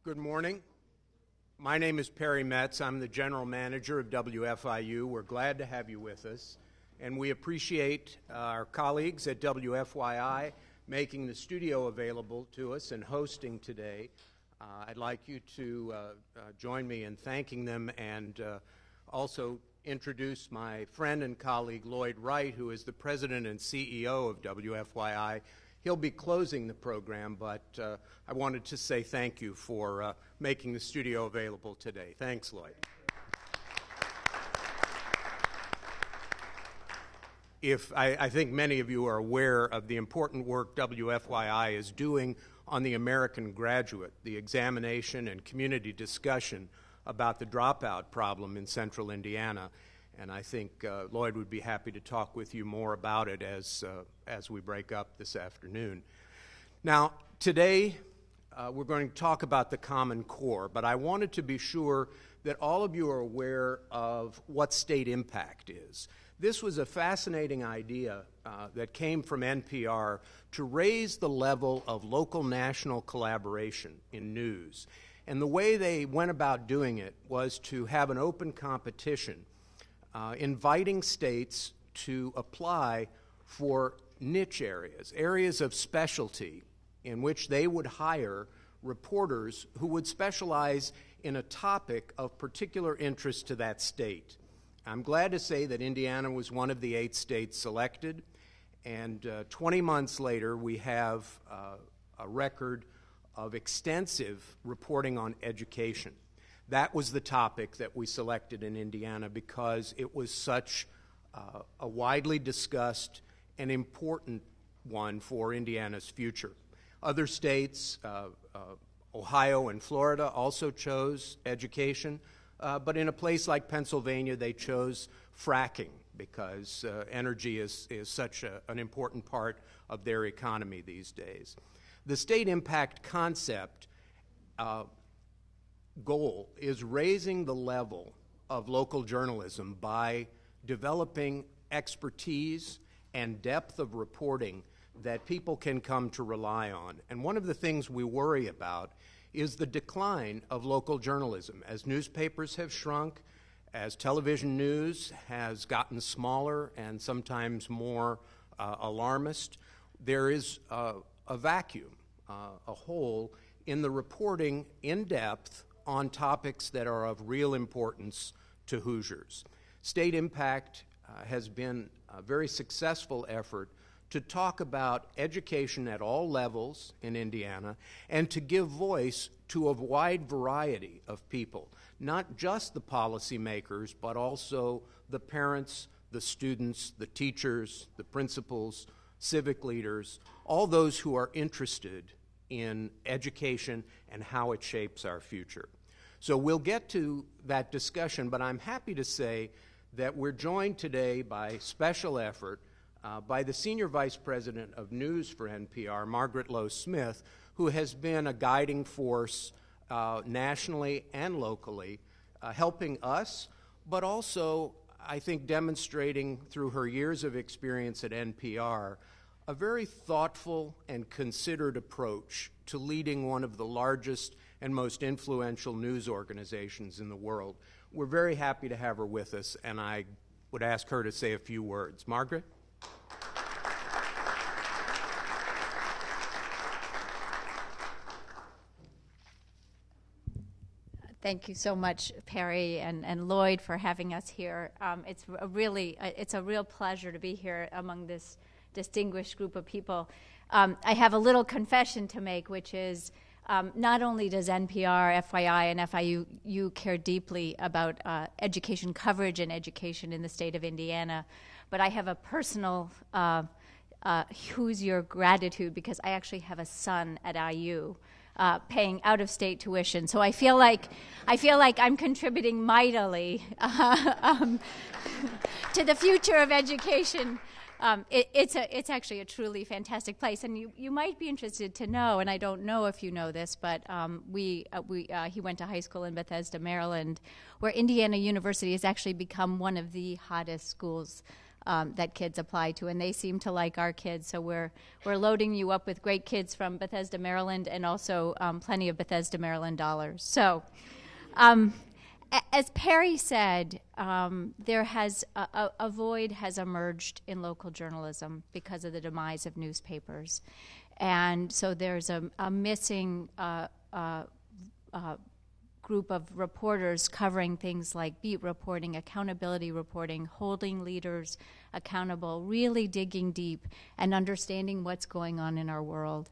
Good morning. My name is Perry Metz. I'm the general manager of WFIU. We're glad to have you with us, and we appreciate our colleagues at WFYI making the studio available to us and hosting today. I'd like you to join me in thanking them and also introduce my friend and colleague Lloyd Wright, who is the president and CEO of WFYI. He'll be closing the program, but I wanted to say thank you for making the studio available today. Thanks, Lloyd. I think many of you are aware of the important work WFYI is doing on the American graduate, the examination and community discussion about the dropout problem in central Indiana. And I think Lloyd would be happy to talk with you more about it as we break up this afternoon. Now, today we're going to talk about the Common Core, but I wanted to be sure that all of you are aware of what StateImpact is. This was a fascinating idea that came from NPR to raise the level of local-national collaboration in news. And the way they went about doing it was to have an open competition inviting states to apply for niche areas of specialty in which they would hire reporters who would specialize in a topic of particular interest to that state. I'm glad to say that Indiana was one of the 8 states selected, and 20 months later we have a record of extensive reporting on education. That was the topic that we selected in Indiana because it was such a widely discussed and important one for Indiana's future. Other states, Ohio and Florida, also chose education, but in a place like Pennsylvania, they chose fracking because energy is such an important part of their economy these days. The StateImpact concept goal is raising the level of local journalism by developing expertise and depth of reporting that people can come to rely on. And one of the things we worry about is the decline of local journalism. As newspapers have shrunk, as television news has gotten smaller and sometimes more alarmist, there is a vacuum, a hole in the reporting in depth on topics that are of real importance to Hoosiers. StateImpact has been a very successful effort to talk about education at all levels in Indiana and to give voice to a wide variety of people, not just the policymakers, but also the parents, the students, the teachers, the principals, civic leaders, all those who are interested in education and how it shapes our future. So we'll get to that discussion, but I'm happy to say that we're joined today by special effort by the Senior Vice President of News for NPR, Margaret Lowe Smith, who has been a guiding force nationally and locally, helping us, but also, I think, demonstrating through her years of experience at NPR a very thoughtful and considered approach to leading one of the largest and most influential news organizations in the world. We're very happy to have her with us, and I would ask her to say a few words. Margaret? Thank you so much, Perry and Lloyd, for having us here. It's a real pleasure to be here among this distinguished group of people. I have a little confession to make, which is not only does NPR, FYI, and FIU care deeply about education coverage and education in the state of Indiana, but I have a personal Hoosier gratitude because I actually have a son at IU paying out-of-state tuition. So I feel like I'm contributing mightily to the future of education. It's actually a truly fantastic place, and you might be interested to know, and I don't know if you know this, but he went to high school in Bethesda, Maryland, where Indiana University has actually become one of the hottest schools that kids apply to, and they seem to like our kids. So we're loading you up with great kids from Bethesda, Maryland, and also plenty of Bethesda, Maryland dollars. So, as Perry said, there has a void has emerged in local journalism because of the demise of newspapers, and so there's a missing group of reporters covering things like beat reporting, accountability reporting, holding leaders accountable, really digging deep and understanding what's going on in our world.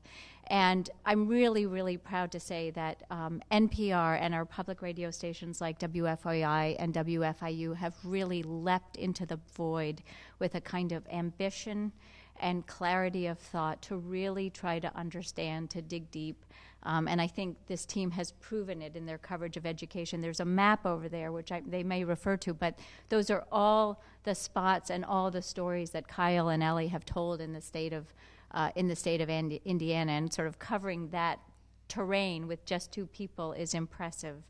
And I'm really, really proud to say that NPR and our public radio stations like WFYI and WFIU have really leapt into the void with a kind of ambition and clarity of thought to really try to understand, to dig deep. And I think this team has proven it in their coverage of education. There's a map over there, which they may refer to, but those are all the spots and all the stories that Kyle and Ellie have told in the state of Indiana, and sort of covering that terrain with just two people is impressive.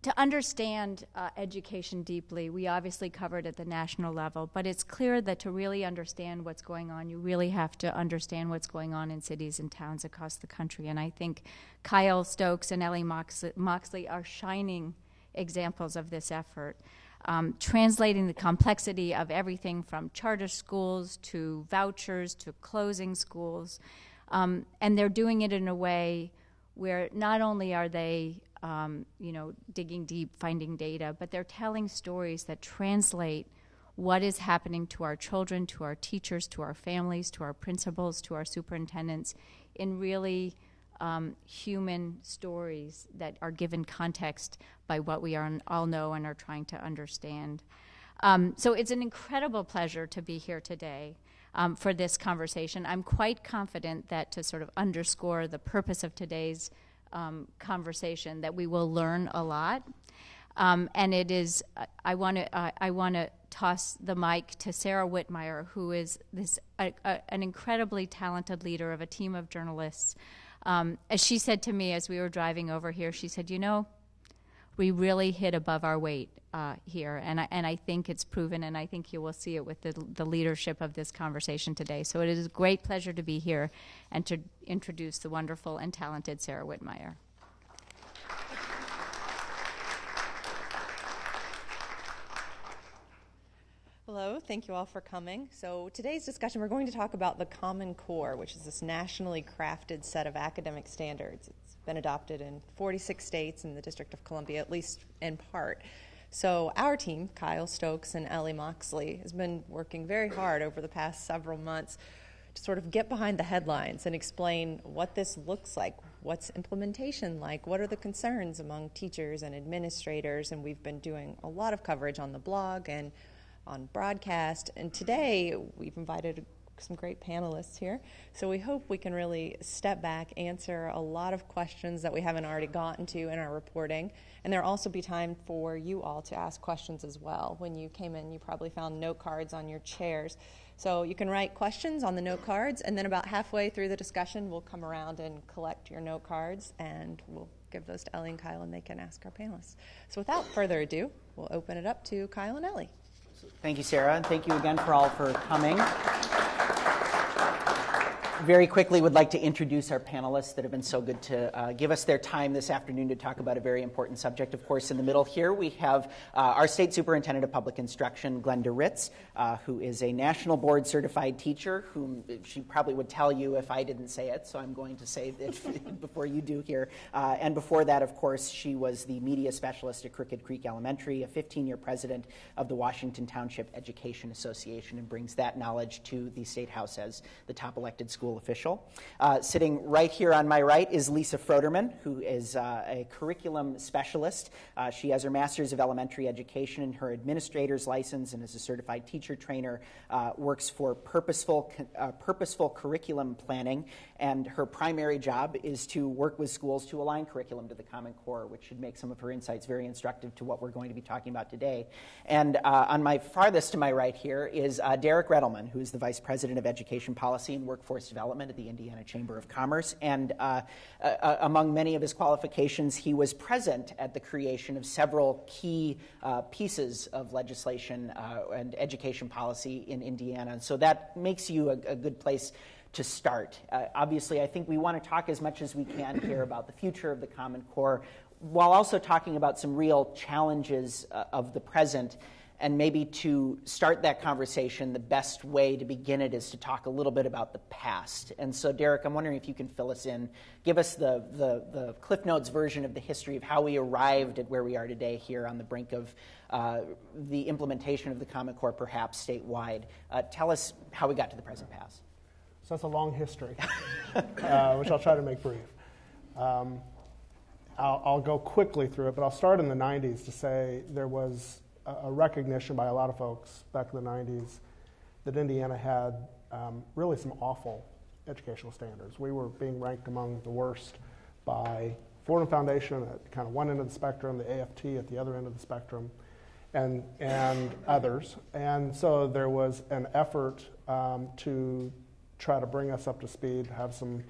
To understand education deeply, we obviously covered at the national level, but it's clear that to really understand what's going on, you really have to understand what's going on in cities and towns across the country. And I think Kyle Stokes and Ellie Moxley are shining examples of this effort. Translating the complexity of everything from charter schools to vouchers to closing schools. And they're doing it in a way where not only are they digging deep, finding data, but they're telling stories that translate what is happening to our children, to our teachers, to our families, to our principals, to our superintendents in really human stories that are given context by what we all know and are trying to understand. So it's an incredible pleasure to be here today for this conversation. I'm quite confident that to sort of underscore the purpose of today's conversation, that we will learn a lot. And it is, I want to toss the mic to Sarah Whitmire, who is an incredibly talented leader of a team of journalists. As she said to me as we were driving over here, she said, we really hit above our weight here, and I think it's proven, and I think you will see it with the leadership of this conversation today. So it is a great pleasure to be here and to introduce the wonderful and talented Sarah Whitmire. Hello, thank you all for coming. So today's discussion, we're going to talk about the Common Core, which is this nationally crafted set of academic standards. It's been adopted in 46 states and the District of Columbia, at least in part. So our team, Kyle Stokes and Ellie Moxley, has been working very hard over the past several months to sort of get behind the headlines and explain what this looks like, what's implementation like, what are the concerns among teachers and administrators, and we've been doing a lot of coverage on the blog and on broadcast, and today we've invited some great panelists here, so we hope we can really step back, answer a lot of questions that we haven't already gotten to in our reporting, and there'll also be time for you all to ask questions as well. When you came in, you probably found note cards on your chairs, so you can write questions on the note cards, and then about halfway through the discussion, we'll come around and collect your note cards, and we'll give those to Ellie and Kyle, and they can ask our panelists. So without further ado, we'll open it up to Kyle and Ellie. Thank you, Sarah, and thank you again for all for coming. Very quickly, would like to introduce our panelists that have been so good to give us their time this afternoon to talk about a very important subject. Of course, in the middle here, we have our State Superintendent of Public Instruction, Glenda Ritz, who is a national board certified teacher, whom she probably would tell you if I didn't say it, so I'm going to say it before you do here. And before that, of course, she was the media specialist at Crooked Creek Elementary, a 15-year president of the Washington Township Education Association, and brings that knowledge to the State House as the top elected school official. Sitting right here on my right is Lisa Froderman, who is a curriculum specialist. She has her Master's of Elementary Education and her administrator's license and is a certified teacher trainer, works for purposeful curriculum planning, and her primary job is to work with schools to align curriculum to the Common Core, which should make some of her insights very instructive to what we're going to be talking about today. And on my farthest to my right here is Derek Redelman, who is the Vice President of Education Policy and Workforce Development at the Indiana Chamber of Commerce. And among many of his qualifications, he was present at the creation of several key pieces of legislation and education policy in Indiana. And so that makes you a good place to start. Obviously, I think we want to talk as much as we can here about the future of the Common Core, while also talking about some real challenges of the present. And maybe to start that conversation, the best way to begin it is to talk a little bit about the past. And so, Derek, I'm wondering if you can fill us in, give us the Cliff Notes version of the history of how we arrived at where we are today here on the brink of the implementation of the Common Core, perhaps statewide. Tell us how we got to the present past. So that's a long history, which I'll try to make brief. I'll go quickly through it, but I'll start in the 90s to say there was a recognition by a lot of folks back in the 90s that Indiana had really some awful educational standards. We were being ranked among the worst by Fordham Foundation at kind of one end of the spectrum, the AFT at the other end of the spectrum, and others. And so there was an effort to try to bring us up to speed, have some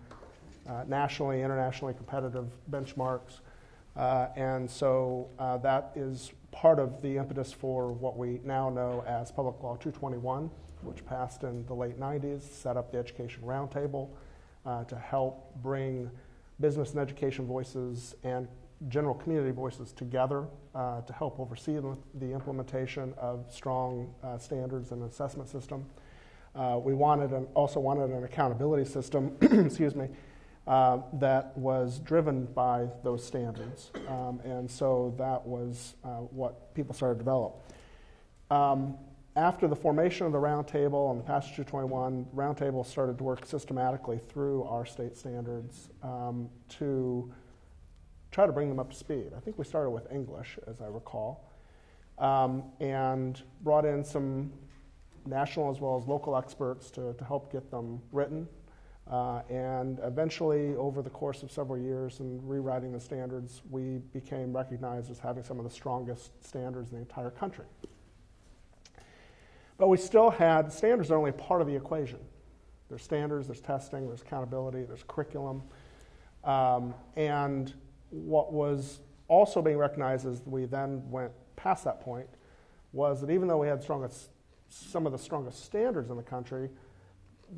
nationally, internationally competitive benchmarks. And so that is part of the impetus for what we now know as Public Law 221, which passed in the late 90s, set up the Education Roundtable to help bring business and education voices and general community voices together to help oversee the implementation of strong standards and assessment system. We also wanted an accountability system, excuse me, that was driven by those standards. And so that was what people started to develop. After the formation of the Roundtable and the passage of 221, the Roundtable started to work systematically through our state standards to try to bring them up to speed. I think we started with English, as I recall, and brought in some national as well as local experts to help get them written. And eventually, over the course of several years and rewriting the standards, we became recognized as having some of the strongest standards in the entire country. But we still had, standards are only part of the equation. There's standards, there's testing, there's accountability, there's curriculum. And what was also being recognized as we then went past that point was that even though we had some of the strongest standards in the country,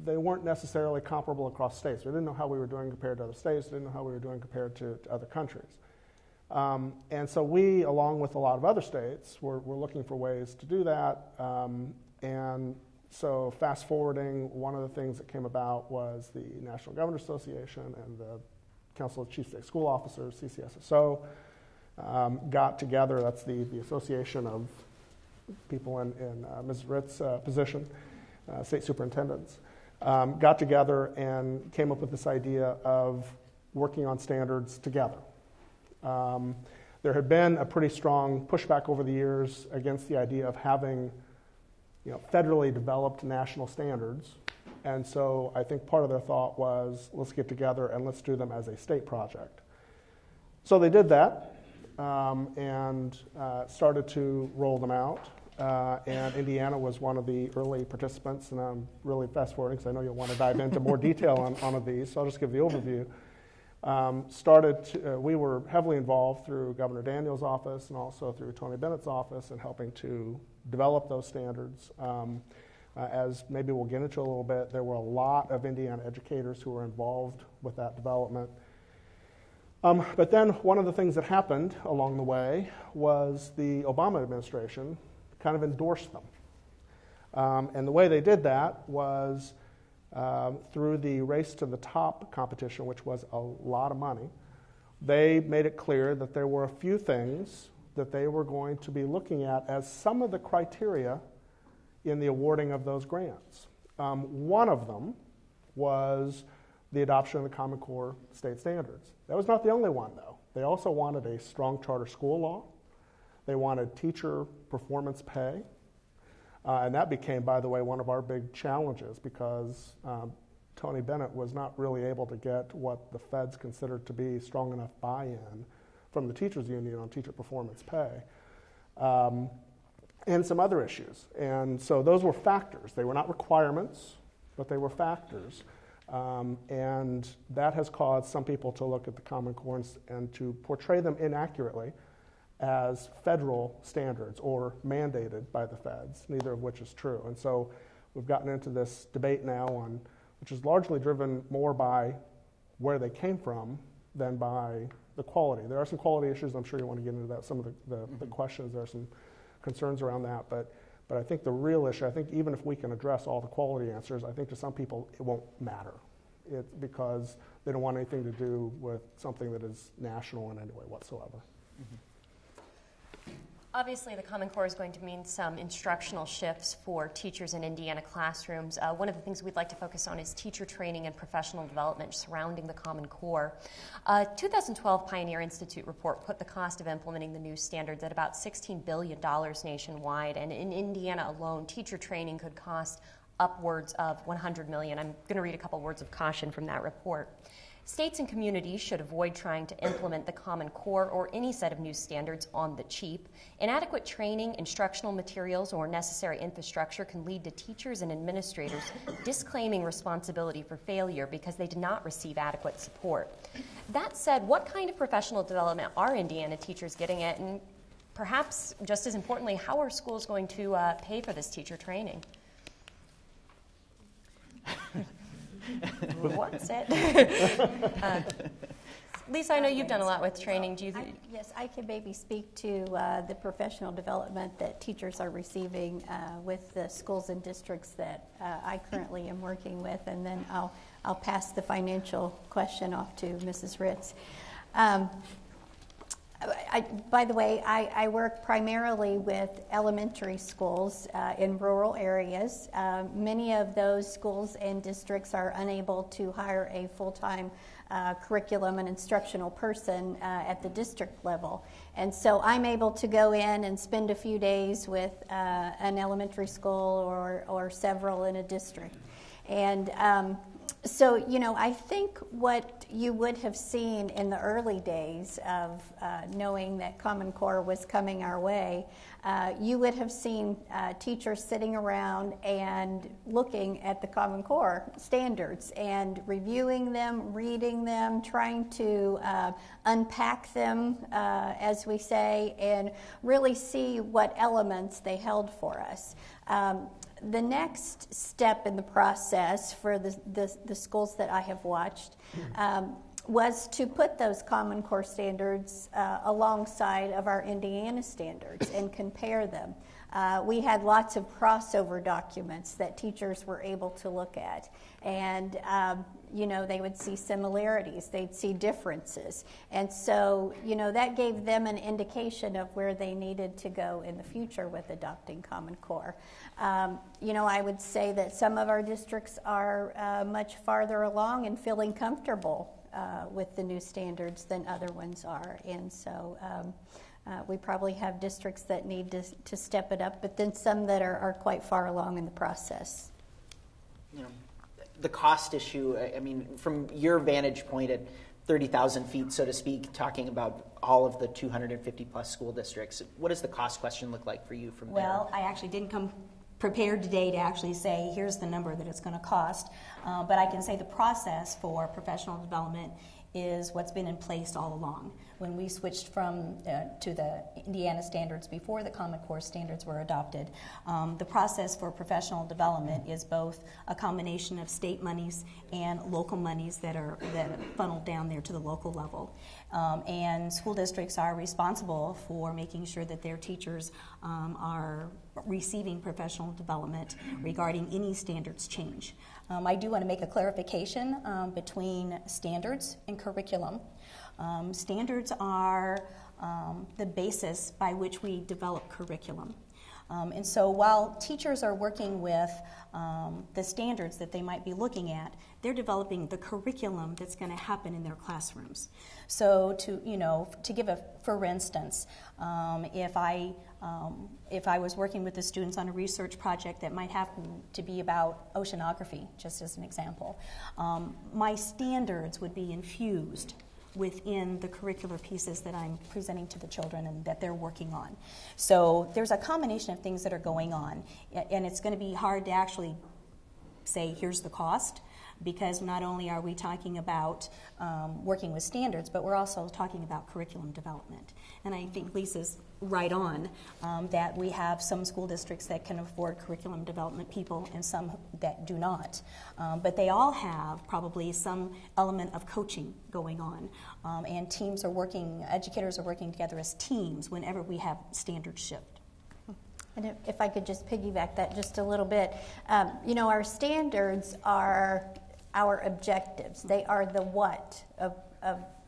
they weren't necessarily comparable across states. We didn't know how we were doing compared to other states. We didn't know how we were doing compared to other countries. And so we, along with a lot of other states, were looking for ways to do that. And so fast forwarding, one of the things that came about was the National Governors Association and the Council of Chief State School Officers, CCSSO, got together. That's the association of people in Ms. Ritz's position, state superintendents, got together and came up with this idea of working on standards together. There had been a pretty strong pushback over the years against the idea of having federally developed national standards. And so I think part of their thought was, let's get together and let's do them as a state project. So they did that and started to roll them out. And Indiana was one of the early participants, and I'm really fast-forwarding because I know you'll want to dive into more detail on one of these, so I'll just give the overview. We were heavily involved through Governor Daniels' office and also through Tony Bennett's office in helping to develop those standards. As maybe we'll get into a little bit, there were a lot of Indiana educators who were involved with that development. But then one of the things that happened along the way was the Obama administration kind of endorsed them. And the way they did that was through the Race to the Top competition, which was a lot of money. They made it clear that there were a few things that they were going to be looking at as some of the criteria in the awarding of those grants. One of them was the adoption of the Common Core state standards. That was not the only one, though. They also wanted a strong charter school law. They wanted teacher performance pay. And that became, by the way, one of our big challenges because Tony Bennett was not really able to get what the feds considered to be strong enough buy-in from the teachers union on teacher performance pay. And some other issues. And so those were factors. They were not requirements, but they were factors And that has caused some people to look at the Common Core and to portray them inaccurately as federal standards or mandated by the feds, neither of which is true. And so we've gotten into this debate now which is largely driven more by where they came from than by the quality. There are some quality issues. I'm sure you want to get into that. Some of the questions, there are some concerns around that. But I think the real issue, I think even if we can address all the quality answers, I think to some people it won't matter. It's because they don't want anything to do with something that is national in any way whatsoever. Obviously, the Common Core is going to mean some instructional shifts for teachers in Indiana classrooms. One of the things we'd like to focus on is teacher training and professional development surrounding the Common Core. 2012 Pioneer Institute report put the cost of implementing the new standards at about $16 billion nationwide, and in Indiana alone, teacher training could cost upwards of $100 million. I'm going to read a couple words of caution from that report. States and communities should avoid trying to implement the Common Core or any set of new standards on the cheap. Inadequate training, instructional materials, or necessary infrastructure can lead to teachers and administrators disclaiming responsibility for failure because they did not receive adequate support. That said, what kind of professional development are Indiana teachers getting at? And perhaps, just as importantly, how are schools going to pay for this teacher training? Who wants it? Lisa, I know you've done a lot with training. Yes, I can maybe speak to the professional development that teachers are receiving with the schools and districts that I currently am working with, and then I'll pass the financial question off to Mrs. Ritz. By the way, I work primarily with elementary schools in rural areas. Many of those schools and districts are unable to hire a full-time curriculum and instructional person at the district level. And so I'm able to go in and spend a few days with an elementary school or several in a district. And so, I think what you would have seen in the early days of knowing that Common Core was coming our way, you would have seen teachers sitting around and looking at the Common Core standards and reviewing them, reading them, trying to unpack them, as we say, and really see what elements they held for us. The next step in the process for the schools that I have watched was to put those Common Core standards alongside of our Indiana standards and compare them. We had lots of crossover documents that teachers were able to look at, and they would see similarities, they'd see differences, and so that gave them an indication of where they needed to go in the future with adopting Common Core. I would say that some of our districts are much farther along and feeling comfortable with the new standards than other ones are, and so we probably have districts that need to step it up, but then some that are quite far along in the process. The cost issue, I mean, from your vantage point at 30,000 feet, so to speak, talking about all of the 250 plus school districts, what does the cost question look like for you from there? Well, I actually didn't come prepared today to actually say, here's the number that it's going to cost, but I can say the process for professional development is what's been in place all along. When we switched to the Indiana standards before the Common Core standards were adopted, the process for professional development is both a combination of state monies and local monies that are funneled down there to the local level. And school districts are responsible for making sure that their teachers are receiving professional development regarding any standards change. I do want to make a clarification between standards and curriculum. Standards are the basis by which we develop curriculum. And so while teachers are working with the standards that they might be looking at, they're developing the curriculum that's going to happen in their classrooms. So to give for instance, if I was working with the students on a research project that might happen to be about oceanography, just as an example, my standards would be infused within the curricular pieces that I'm presenting to the children and that they're working on. So there's a combination of things that are going on, and it's going to be hard to actually say, here's the cost. because not only are we talking about working with standards, but we're also talking about curriculum development. And I think Lisa's right on that we have some school districts that can afford curriculum development people and some that do not. But they all have probably some element of coaching going on. And teams are working, educators are working together as teams whenever we have standards shift. And if I could just piggyback that just a little bit, our standards are our objectives. They are the what of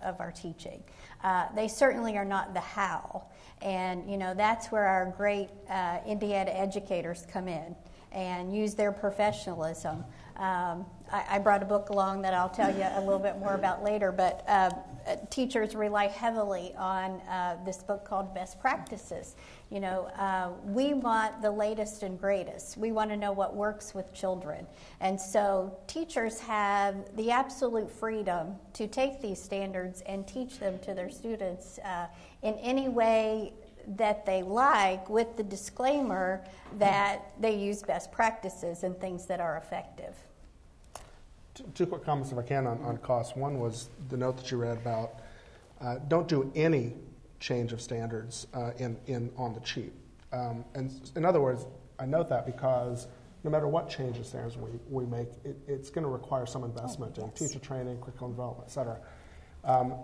our teaching. They certainly are not the how. And, that's where our great Indiana educators come in and use their professionalism. I brought a book along that I'll tell you a little bit more about later, but teachers rely heavily on this book called Best Practices. We want the latest and greatest. We want to know what works with children. And so teachers have the absolute freedom to take these standards and teach them to their students in any way that they like, with the disclaimer that they use best practices and things that are effective. Two quick comments, if I can, on cost. One was the note that you read about don't do any change of standards on the cheap. And in other words, I note that because no matter what change of standards we make, it's going to require some investment in teacher training, curriculum development, et cetera.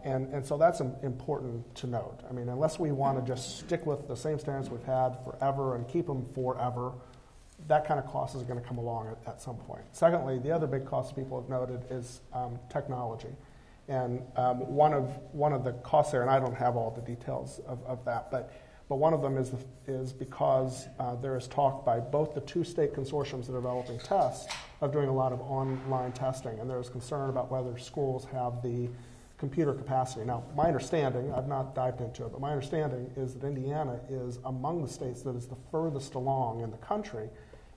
And so that's important to note. I mean, unless we want to just stick with the same standards we've had forever and keep them forever, that kind of cost is going to come along at some point. Secondly, the other big cost people have noted is technology. And one of the costs there, and I don't have all the details of that, but one of them is because there is talk by both the two state consortiums that are developing tests of doing a lot of online testing, and there's concern about whether schools have the computer capacity. Now, my understanding, I've not dived into it, but my understanding is that Indiana is among the states that is the furthest along in the country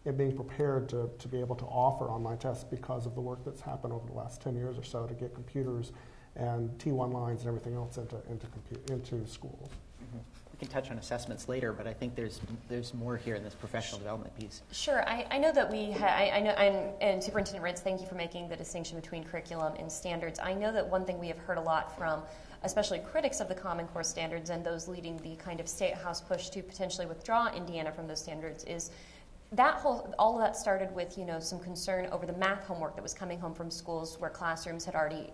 in being prepared to be able to offer online tests because of the work that's happened over the last 10 years or so to get computers and T1 lines and everything else into schools. Mm-hmm. We can touch on assessments later, but I think there's more here in this professional development piece. Sure. I know that and Superintendent Ritz, thank you for making the distinction between curriculum and standards. I know that one thing we have heard a lot from especially critics of the Common Core standards and those leading the kind of State House push to potentially withdraw Indiana from those standards is all of that started with, some concern over the math homework that was coming home from schools where classrooms had already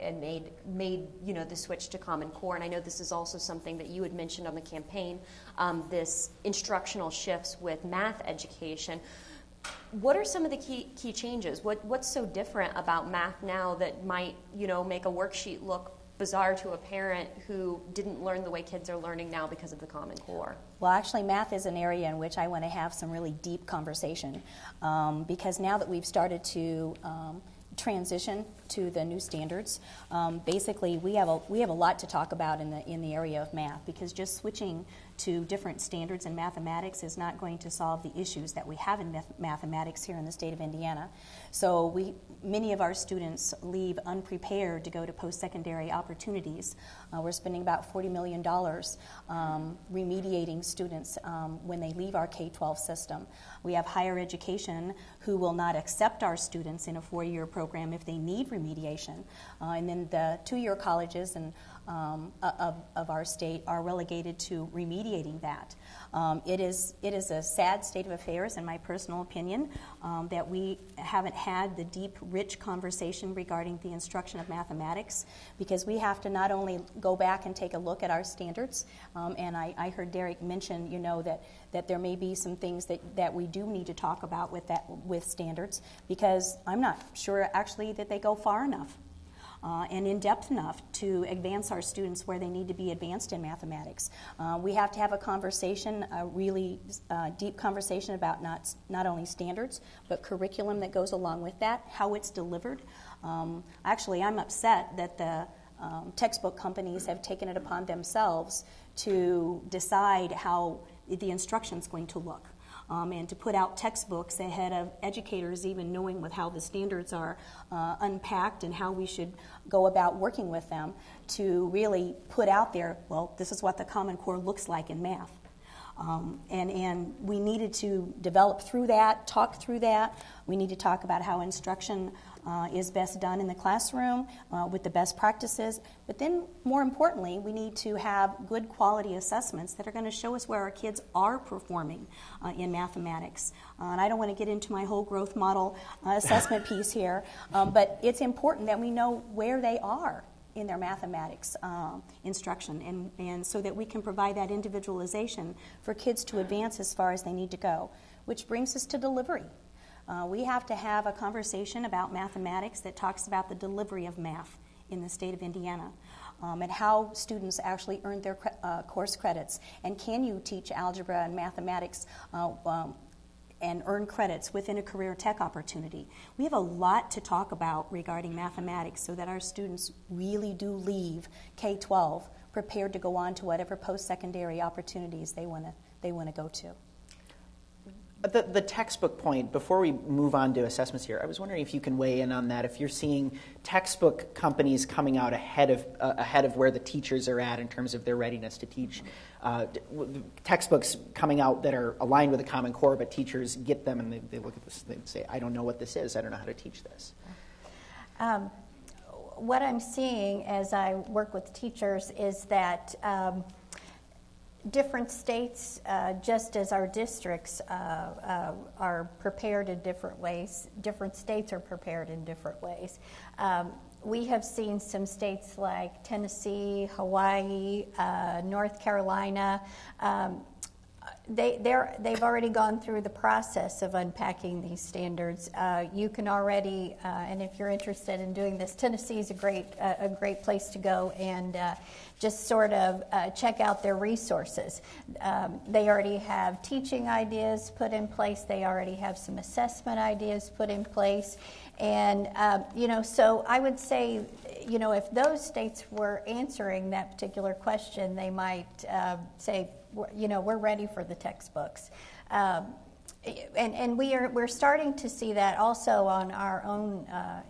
made the switch to Common Core. And I know this is also something that you had mentioned on the campaign, this instructional shifts with math education. What are some of the key changes? What's so different about math now that might, make a worksheet look bizarre to a parent who didn't learn the way kids are learning now because of the Common Core? Well, actually, math is an area in which I want to have some really deep conversation because now that we've started to transition to the new standards, basically we have a lot to talk about in the area of math, because just switching to different standards in mathematics is not going to solve the issues that we have in mathematics here in the state of Indiana. So many of our students leave unprepared to go to post-secondary opportunities. We're spending about $40 million remediating students when they leave our K-12 system. We have higher education who will not accept our students in a 4-year program if they need remediation. And then the 2-year colleges of our state are relegated to remediating that. It is a sad state of affairs, in my personal opinion, that we haven't had the deep, rich conversation regarding the instruction of mathematics, because we have to not only go back and take a look at our standards, and I heard Derek mention, that there may be some things that we do need to talk about with standards, because I'm not sure actually that they go far enough. And in-depth enough to advance our students where they need to be advanced in mathematics. We have to have a conversation, a really deep conversation about not only standards, but curriculum that goes along with that, how it's delivered. Actually, I'm upset that the textbook companies have taken it upon themselves to decide how the instruction is going to look. And to put out textbooks ahead of educators even knowing with how the standards are unpacked and how we should go about working with them, to really put out there, well, this is what the Common Core looks like in math. And we needed to develop through that, talk through that. We need to talk about how instruction is best done in the classroom with the best practices. But then, more importantly, we need to have good quality assessments that are going to show us where our kids are performing in mathematics. And I don't want to get into my whole growth model assessment piece here, but it's important that we know where they are in their mathematics instruction, and so that we can provide that individualization for kids to advance as far as they need to go. Which brings us to delivery. We have to have a conversation about mathematics that talks about the delivery of math in the state of Indiana, and how students actually earn their course credits. And can you teach algebra and mathematics and earn credits within a career tech opportunity? We have a lot to talk about regarding mathematics so that our students really do leave K-12 prepared to go on to whatever post-secondary opportunities they want to go to. The textbook point, before we move on to assessments here, I was wondering if you can weigh in on that. If you're seeing textbook companies coming out ahead of where the teachers are at in terms of their readiness to teach, textbooks coming out that are aligned with the Common Core, but teachers get them and they look at this and they say, I don't know what this is, I don't know how to teach this. What I'm seeing as I work with teachers is that different states, just as our districts are prepared in different ways, different states are prepared in different ways. We have seen some states like Tennessee, Hawaii, North Carolina. They've already gone through the process of unpacking these standards. You can already, and if you're interested in doing this, Tennessee is a great place to go and just sort of check out their resources. They already have teaching ideas put in place. They already have some assessment ideas put in place. And, so I would say, if those states were answering that particular question, they might say, we're ready for the textbooks. And we're starting to see that also on our own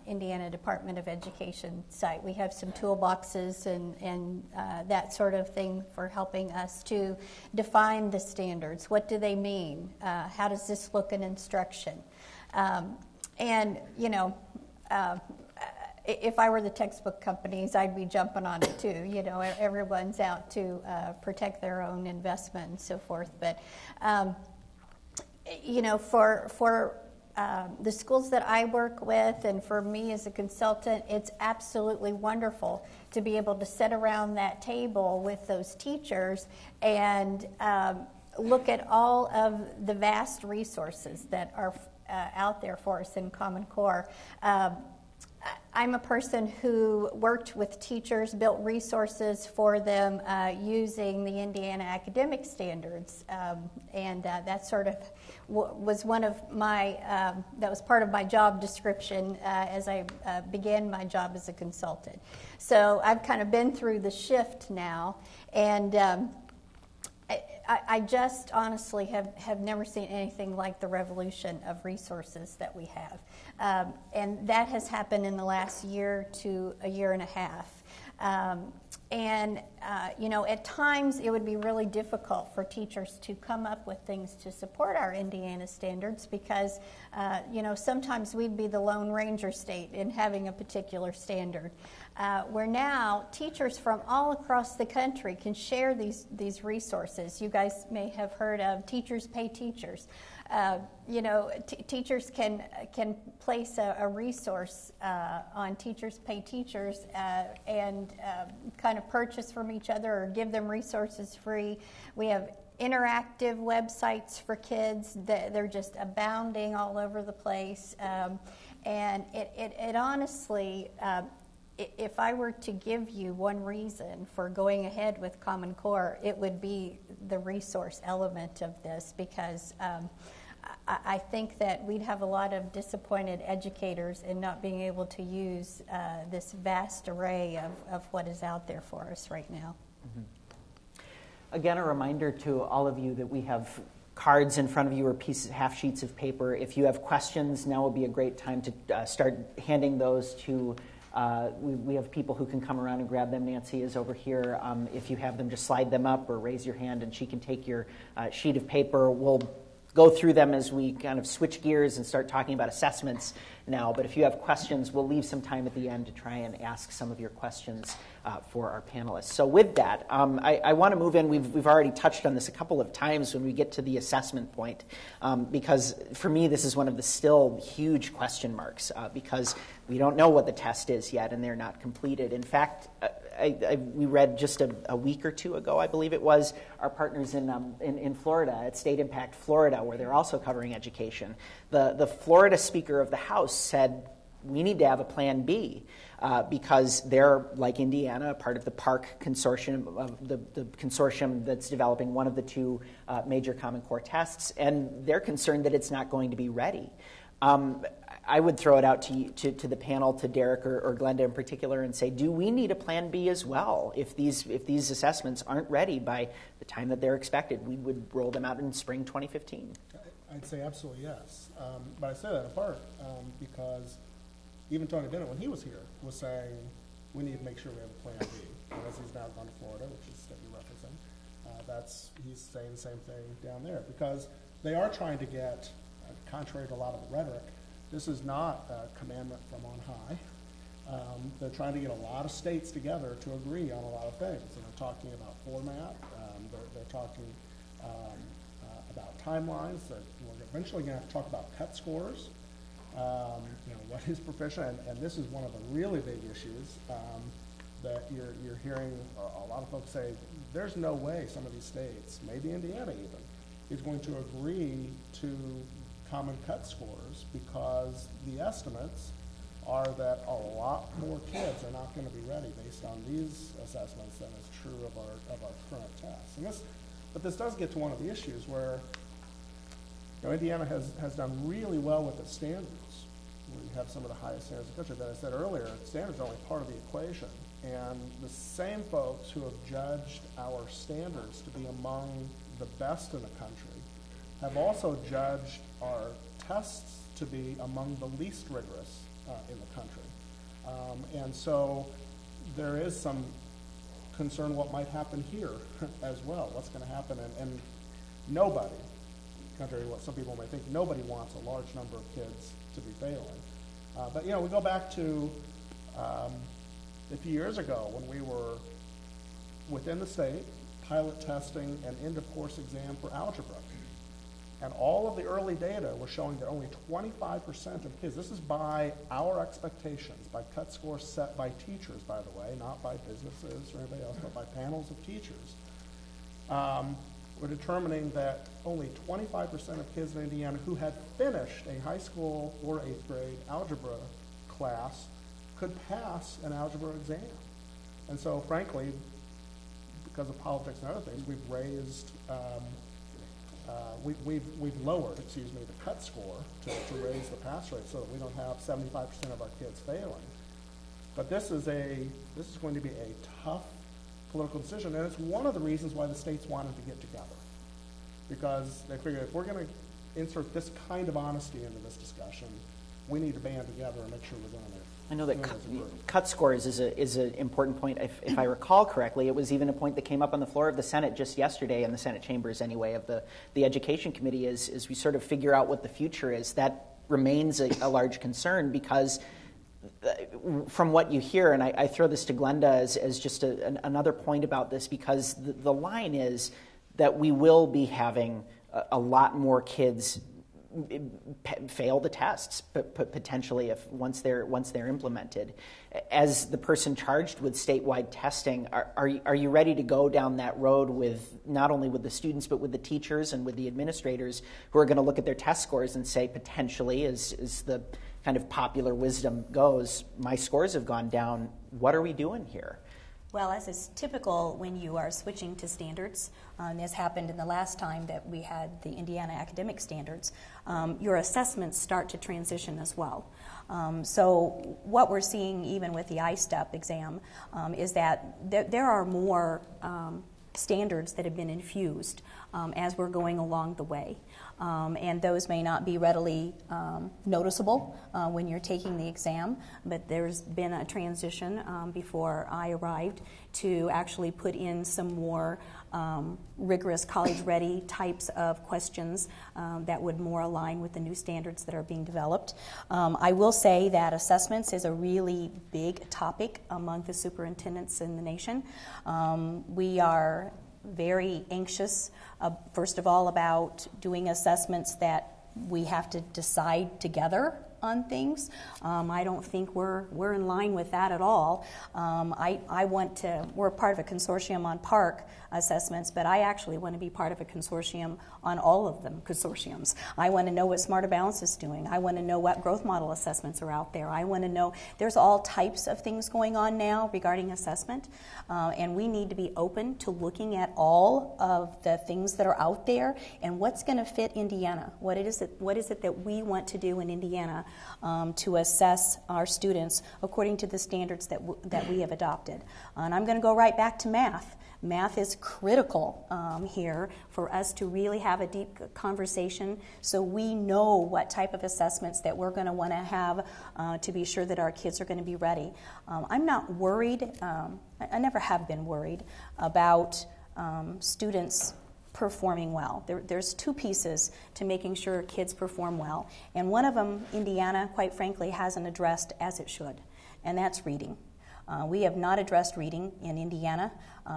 Indiana Department of Education site. We have some toolboxes and that sort of thing for helping us to define the standards. What do they mean? How does this look in instruction? If I were the textbook companies, I'd be jumping on it too. Everyone's out to protect their own investment and so forth. But for the schools that I work with, and for me as a consultant, it's absolutely wonderful to be able to sit around that table with those teachers and look at all of the vast resources that are out there for us in Common Core. I'm a person who worked with teachers, built resources for them using the Indiana academic standards, and that sort of was one of my, that was part of my job description as I began my job as a consultant. So I've kind of been through the shift now, and I just honestly have never seen anything like the revolution of resources that we have. And that has happened in the last year to a year and a half. At times it would be really difficult for teachers to come up with things to support our Indiana standards because, sometimes we'd be the Lone Ranger state in having a particular standard. Where now teachers from all across the country can share these resources. You guys may have heard of Teachers Pay Teachers. Teachers can place a resource on Teachers Pay Teachers and kind of purchase from each other or give them resources free. We have interactive websites for kids that they're just abounding all over the place. And it honestly, if I were to give you one reason for going ahead with Common Core, it would be the resource element of this because I think that we'd have a lot of disappointed educators in not being able to use this vast array of what is out there for us right now. Mm-hmm. Again, a reminder to all of you that we have cards in front of you or half sheets of paper. If you have questions, now would be a great time to start handing those to We have people who can come around and grab them. Nancy is over here. If you have them, just slide them up or raise your hand, and she can take your sheet of paper. We'll go through them as we kind of switch gears and start talking about assessments now. But if you have questions, we'll leave some time at the end to try and ask some of your questions for our panelists. So with that, I want to move in. We've already touched on this a couple of times when we get to the assessment point, because for me this is one of the still huge question marks, because we don't know what the test is yet and they're not completed. In fact, we read just a week or two ago, I believe it was, our partners in Florida, at StateImpact Florida, where they're also covering education. The Florida Speaker of the House said, we need to have a plan B, because they're, like Indiana, part of the PARC consortium, of the consortium that's developing one of the two major Common Core tests, and they're concerned that it's not going to be ready. I would throw it out to the panel, to Derek or Glenda in particular, and say, do we need a plan B as well? If these assessments aren't ready by the time that they're expected, we would roll them out in spring 2015. I'd say absolutely yes. But I say that in part because even Tony Bennett, when he was here, was saying we need to make sure we have a plan B. And as he's now gone to Florida, which is that you're referencing, he's saying the same thing down there, because they are trying to get, contrary to a lot of the rhetoric, this is not a commandment from on high. They're trying to get a lot of states together to agree on a lot of things. And they're talking about format. They're talking about timelines. We're eventually going to have to talk about cut scores. What is proficient? And this is one of the really big issues that you're hearing a lot of folks say, there's no way some of these states, maybe Indiana even, is going to agree to common cut scores, because the estimates are that a lot more kids are not going to be ready based on these assessments than is true of our current tests. But this does get to one of the issues where Indiana has done really well with its standards. We have some of the highest standards in the country. But I said earlier, standards are only part of the equation. And the same folks who have judged our standards to be among the best in the country have also judged our tests to be among the least rigorous in the country. And so there is some concern what might happen here as well. What's going to happen? And nobody, contrary to what some people may think, nobody wants a large number of kids to be failing. But we go back to a few years ago when we were within the state pilot testing an end-of-course exam for algebra. And all of the early data were showing that only 25% of kids, this is by our expectations, by cut scores set by teachers, by the way, not by businesses or anybody else, but by panels of teachers, were determining that only 25% of kids in Indiana who had finished a high school or 8th grade algebra class could pass an algebra exam. And so, frankly, because of politics and other things, we've raised, we've lowered, the cut score to raise the pass rate so that we don't have 75% of our kids failing. But this is going to be a tough political decision, and it's one of the reasons why the states wanted to get together, because they figured if we're going to insert this kind of honesty into this discussion, we need to band together and make sure we're doing it. I know that cut scores is an important point. If I recall correctly, it was even a point that came up on the floor of the Senate just yesterday, in the Senate chambers anyway, of the Education Committee, as we sort of figure out what the future is. That remains a large concern, because from what you hear, and I throw this to Glenda as just another point about this, because the line is that we will be having a lot more kids fail the tests, potentially, once they're implemented. As the person charged with statewide testing, are you ready to go down that road with not only with the students but with the teachers and with the administrators who are going to look at their test scores and say, potentially, as the kind of popular wisdom goes, my scores have gone down, what are we doing here? Well, as is typical when you are switching to standards, as happened in the last time that we had the Indiana academic standards, your assessments start to transition as well. So what we're seeing even with the ISTEP exam is that there are more standards that have been infused as we're going along the way. And those may not be readily noticeable when you're taking the exam, but there's been a transition before I arrived to actually put in some more rigorous college-ready types of questions that would more align with the new standards that are being developed. I will say that assessments is a really big topic among the superintendents in the nation. We are very anxious, first of all, about doing assessments that we have to decide together on things. I don't think we're in line with that at all. We're part of a consortium on park assessments, but I actually want to be part of a consortium on all of them consortiums. I want to know what Smarter Balance is doing. I want to know what growth model assessments are out there. I want to know, there's all types of things going on now regarding assessment, and we need to be open to looking at all of the things that are out there and what's going to fit Indiana. What is it that we want to do in Indiana to assess our students according to the standards that we have adopted. And I'm going to go right back to math. Math is critical here for us to really have a deep conversation so we know what type of assessments that we're going to want to have to be sure that our kids are going to be ready. I'm not worried, I never have been worried about students performing well. There's two pieces to making sure kids perform well, and one of them, Indiana, quite frankly, hasn't addressed as it should, and that's reading. We have not addressed reading in Indiana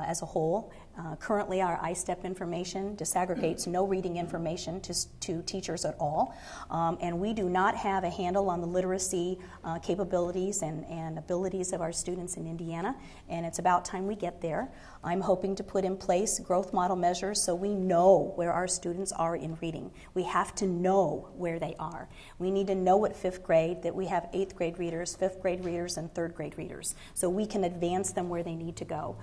as a whole. Currently, our iStep information disaggregates no reading information to teachers at all, and we do not have a handle on the literacy capabilities and abilities of our students in Indiana, and it's about time we get there. I'm hoping to put in place growth model measures so we know where our students are in reading. We have to know where they are. We need to know at 5th grade that we have 8th grade readers, 5th grade readers, and 3rd grade readers, so we can advance them where they need to go.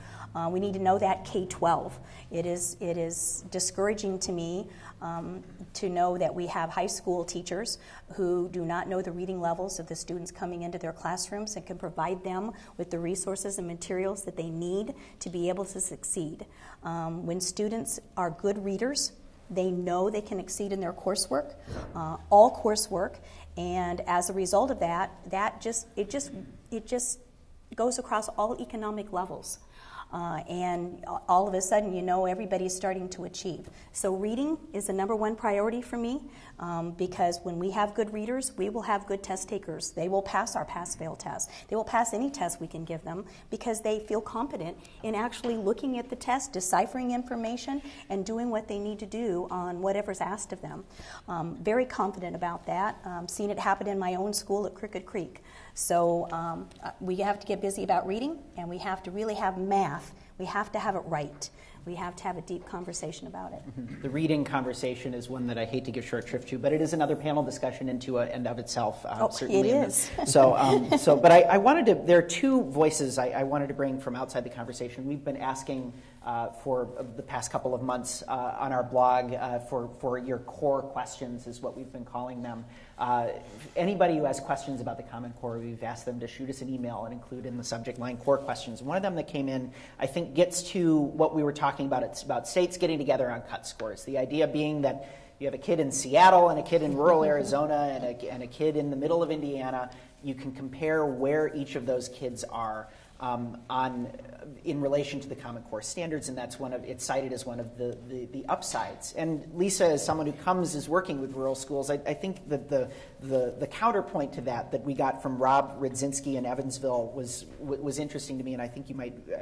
We need to know that K-12. It is discouraging to me to know that we have high school teachers who do not know the reading levels of the students coming into their classrooms and can provide them with the resources and materials that they need to be able to succeed. When students are good readers, they know they can exceed in their coursework, all coursework, and as a result of that, it just goes across all economic levels. And all of a sudden, everybody's starting to achieve. So reading is the number one priority for me because when we have good readers, we will have good test takers. They will pass our pass-fail test. They will pass any test we can give them because they feel confident in actually looking at the test, deciphering information, and doing what they need to do on whatever's asked of them. Very confident about that. Seen it happen in my own school at Crooked Creek. So we have to get busy about reading, and we have to really have math. We have to have it right. We have to have a deep conversation about it. Mm-hmm. The reading conversation is one that I hate to give short shrift to, but it is another panel discussion into and of itself. Certainly. It is. But I wanted to, there are two voices I wanted to bring from outside the conversation. We've been asking for the past couple of months on our blog for your core questions is what we've been calling them. Anybody who has questions about the Common Core, we've asked them to shoot us an email and include in the subject line core questions. One of them that came in, I think, gets to what we were talking about. It's about states getting together on cut scores. The idea being that you have a kid in Seattle and a kid in rural Arizona and a kid in the middle of Indiana. You can compare where each of those kids are in relation to the Common Core standards, and it's cited as one of the upsides. And Lisa, as someone who is working with rural schools, I think that the counterpoint to that we got from Rob Ridzinski in Evansville was interesting to me, and I think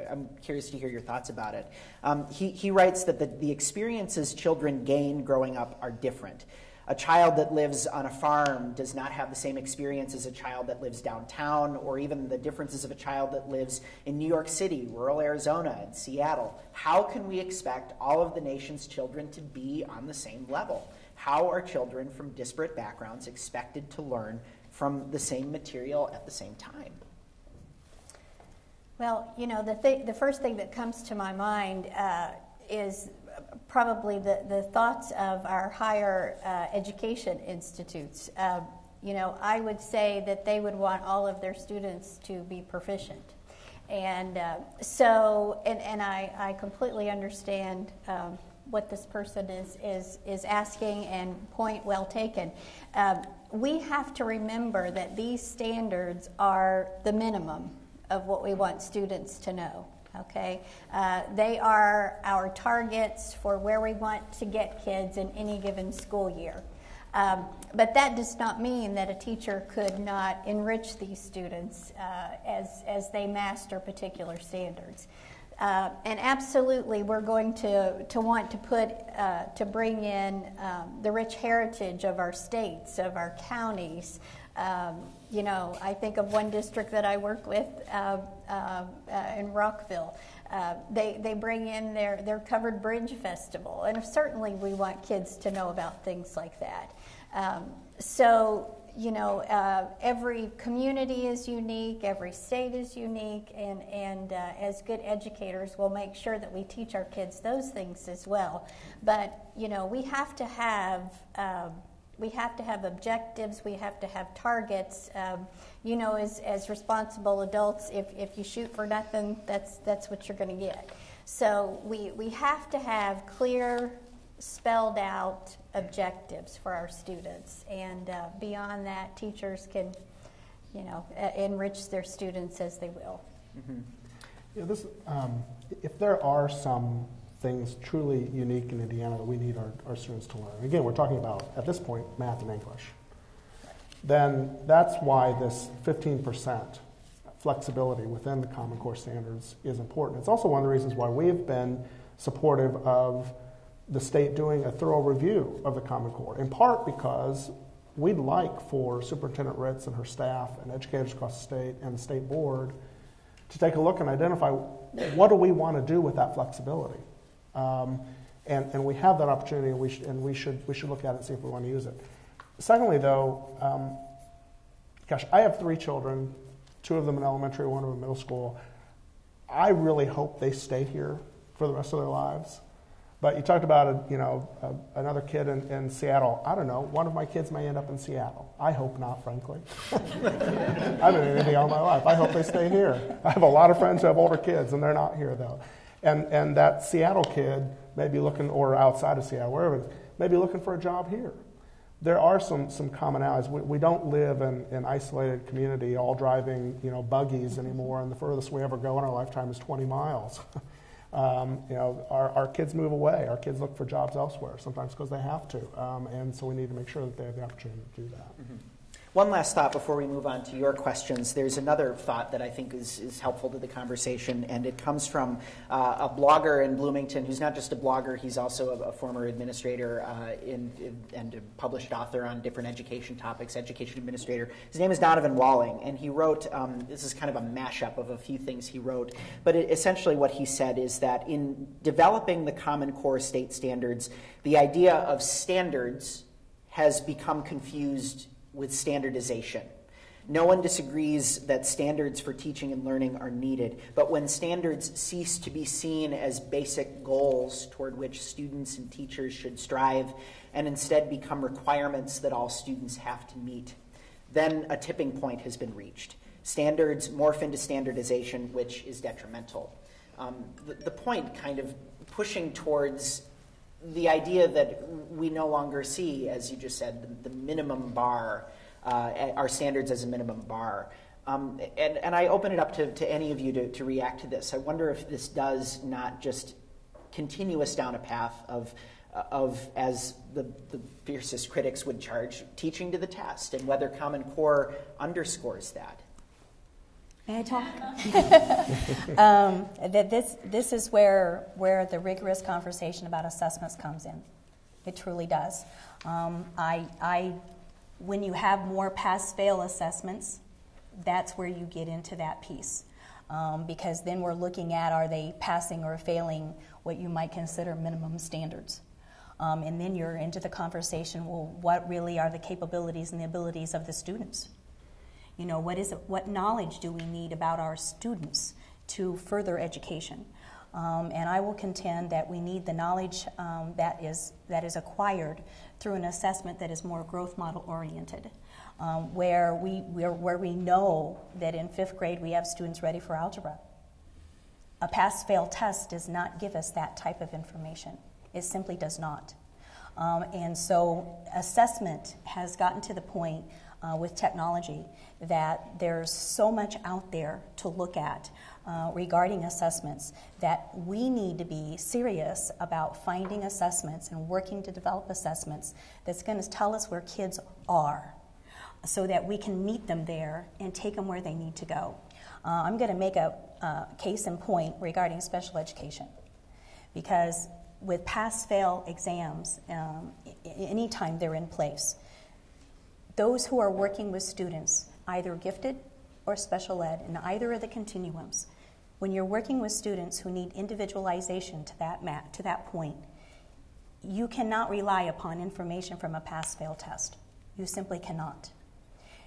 I'm curious to hear your thoughts about it. He writes that the experiences children gain growing up are different. A child that lives on a farm does not have the same experience as a child that lives downtown, or even the differences of a child that lives in New York City, rural Arizona, and Seattle. How can we expect all of the nation's children to be on the same level? How are children from disparate backgrounds expected to learn from the same material at the same time? Well, the first thing that comes to my mind is probably the thoughts of our higher education institutes. I would say that they would want all of their students to be proficient. And I completely understand what this person is asking, and point well taken. We have to remember that these standards are the minimum of what we want students to know. Okay, they are our targets for where we want to get kids in any given school year. But that does not mean that a teacher could not enrich these students as they master particular standards. And absolutely, we're going to want to bring in the rich heritage of our states, of our counties. I think of one district that I work with in Rockville. They bring in their Covered Bridge Festival, and certainly we want kids to know about things like that. Every community is unique, every state is unique, and as good educators, we'll make sure that we teach our kids those things as well. But we have to have objectives. We have to have targets. As responsible adults, if you shoot for nothing, that's what you're going to get. So we have to have clear, spelled out objectives for our students, and beyond that, teachers can, enrich their students as they will. Mm-hmm. If there are some things truly unique in Indiana that we need our students to learn, again, we're talking about, at this point, math and English, then that's why this 15% flexibility within the Common Core standards is important. It's also one of the reasons why we've been supportive of the state doing a thorough review of the Common Core, in part because we'd like for Superintendent Ritz and her staff and educators across the state and the state board to take a look and identify what do we want to do with that flexibility. And we have that opportunity, and we should look at it and see if we want to use it. Secondly, though, I have 3 children, 2 of them in elementary, 1 of them in middle school. I really hope they stay here for the rest of their lives. But you talked about another kid in Seattle. I don't know. One of my kids may end up in Seattle. I hope not, frankly. I've been in India all my life. I hope they stay here. I have a lot of friends who have older kids, and they're not here, though. And that Seattle kid may be looking, or outside of Seattle, wherever it is, may be looking for a job here. There are some commonalities. We don't live in an isolated community all driving buggies anymore, and the furthest we ever go in our lifetime is 20 miles. Our kids move away. Our kids look for jobs elsewhere, sometimes because they have to. And so we need to make sure that they have the opportunity to do that. Mm-hmm. One last thought before we move on to your questions. There's another thought that I think is helpful to the conversation, and it comes from a blogger in Bloomington who's not just a blogger, he's also a former administrator and a published author on different education topics, education administrator. His name is Donovan Walling, and he wrote, this is kind of a mashup of a few things he wrote, but essentially what he said is that in developing the Common Core state standards, the idea of standards has become confused with standardization. No one disagrees that standards for teaching and learning are needed, but when standards cease to be seen as basic goals toward which students and teachers should strive and instead become requirements that all students have to meet, then a tipping point has been reached. Standards morph into standardization, which is detrimental. The point kind of pushing towards the idea that we no longer see, as you just said, the minimum bar, our standards as a minimum bar. And I open it up to any of you to react to this. I wonder if this does not just continue us down a path of as the fiercest critics would charge, teaching to the test, and whether Common Core underscores that. May I talk? This is where the rigorous conversation about assessments comes in. It truly does. When you have more pass-fail assessments, that's where you get into that piece. Because then we're looking at, are they passing or failing what you might consider minimum standards? And then you're into the conversation, well, what really are the capabilities and the abilities of the students? What knowledge do we need about our students to further education? And I will contend that we need the knowledge that is acquired through an assessment that is more growth model oriented, where we know that in 5th grade we have students ready for algebra, A pass-fail test does not give us that type of information. It simply does not. And so assessment has gotten to the point with technology that there's so much out there to look at regarding assessments that we need to be serious about finding assessments and working to develop assessments that's going to tell us where kids are so that we can meet them there and take them where they need to go. I'm going to make a case in point regarding special education, because with pass-fail exams, anytime they're in place, those who are working with students, either gifted or special ed, in either of the continuums, when you're working with students who need individualization to that point, you cannot rely upon information from a pass-fail test. You simply cannot.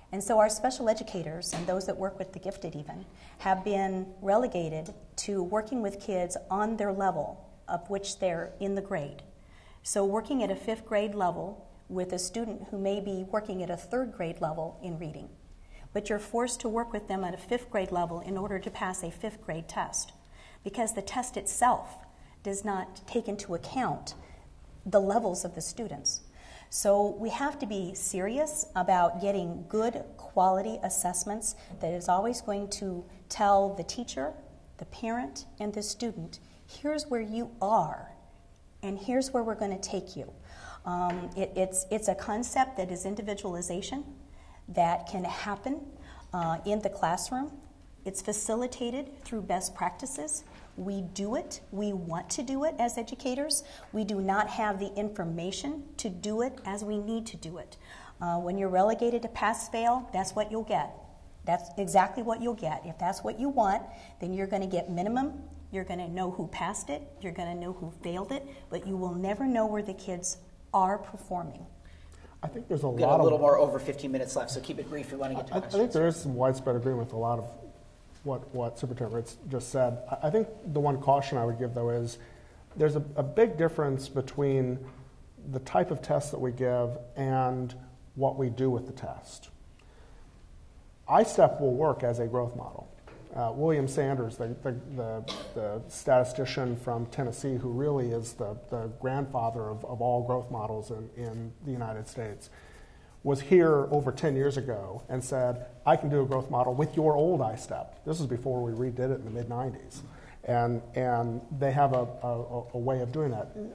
And so our special educators, and those that work with the gifted even, have been relegated to working with kids on their level of which they're in the grade. So working at a 5th grade level with a student who may be working at a 3rd grade level in reading, but you're forced to work with them at a 5th grade level in order to pass a 5th grade test, because the test itself does not take into account the levels of the students. So we have to be serious about getting good quality assessments that is always going to tell the teacher, the parent, and the student, here's where you are, and here's where we're going to take you. It's a concept that is individualization that can happen in the classroom. It's facilitated through best practices. We do it. We want to do it as educators. We do not have the information to do it as we need to do it. When you're relegated to pass-fail, that's what you'll get. That's exactly what you'll get. If that's what you want, then you're going to get minimum. You're going to know who passed it. You're going to know who failed it. But you will never know where the kids are performing. I think there's We've got a little more over 15 minutes left, so keep it brief. We want to get to questions. I think there is some widespread agreement with a lot of what Superintendent Ritz just said. I think the one caution I would give, though, is there's a big difference between the type of test that we give and what we do with the test. ISTEP will work as a growth model. William Sanders, the statistician from Tennessee, who really is the grandfather of all growth models in the United States, was here over 10 years ago and said, I can do a growth model with your old ISTEP. This is before we redid it in the mid-90s. And they have a way of doing that. You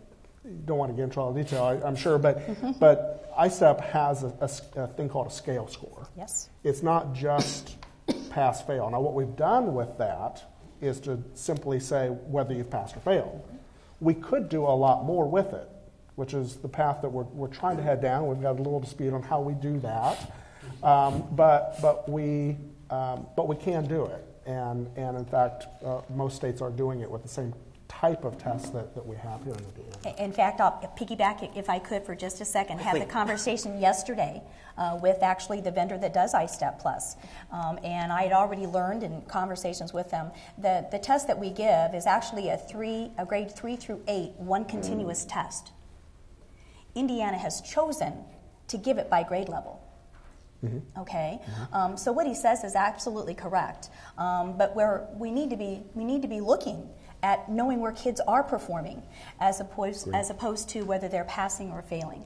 don't want to get into all the detail, I'm sure, but ISTEP has a thing called a scale score. Yes. It's not just pass-fail. Now, what we've done with that is to simply say whether you've passed or failed. We could do a lot more with it, which is the path that we're trying to head down. We've got a little dispute on how we do that, but we can do it, and in fact, most states are doing it with the same type of test that we have here in Indiana. In fact, I'll piggyback, if I could, for just a second. Have the conversation yesterday with actually the vendor that does ISTEP Plus. And I had already learned in conversations with them that the test that we give is actually a grade 3 through 8, one continuous test. Indiana has chosen to give it by grade level. Mm-hmm. Okay, mm-hmm. So what he says is absolutely correct. But we need to be looking at knowing where kids are performing, as opposed to whether they're passing or failing.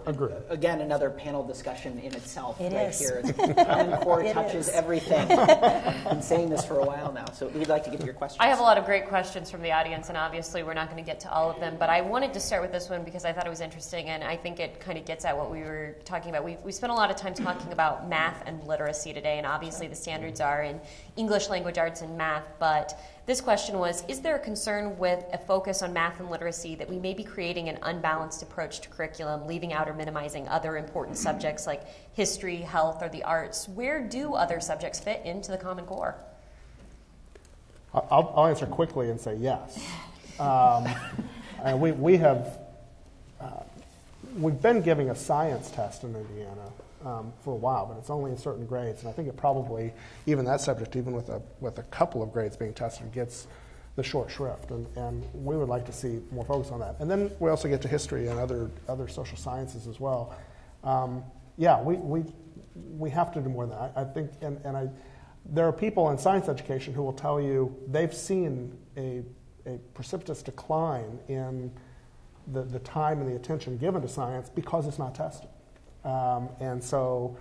Agree. Again, another panel discussion in itself. It right is. Here. The Common Core touches everything. I've been saying this for a while now, so we'd like to get to your questions. I have a lot of great questions from the audience, and obviously we're not going to get to all of them, but I wanted to start with this one because I thought it was interesting, and I think it kind of gets at what we were talking about. We spent a lot of time talking about math and literacy today, and obviously the standards are in English, language arts, and math, but this question was, is there a concern with a focus on math and literacy that we may be creating an unbalanced approach to curriculum, leaving out or minimizing other important subjects like history, health, or the arts? Where do other subjects fit into the Common Core? I'll answer quickly and say yes. We've been giving a science test in Indiana for a while, but it's only in certain grades, and I think it probably, even that subject, even with a couple of grades being tested, gets the short shrift, and we would like to see more focus on that. And then we also get to history and other social sciences as well. We have to do more than that. I think, and there are people in science education who will tell you they've seen a precipitous decline in the time and the attention given to science because it's not tested. And so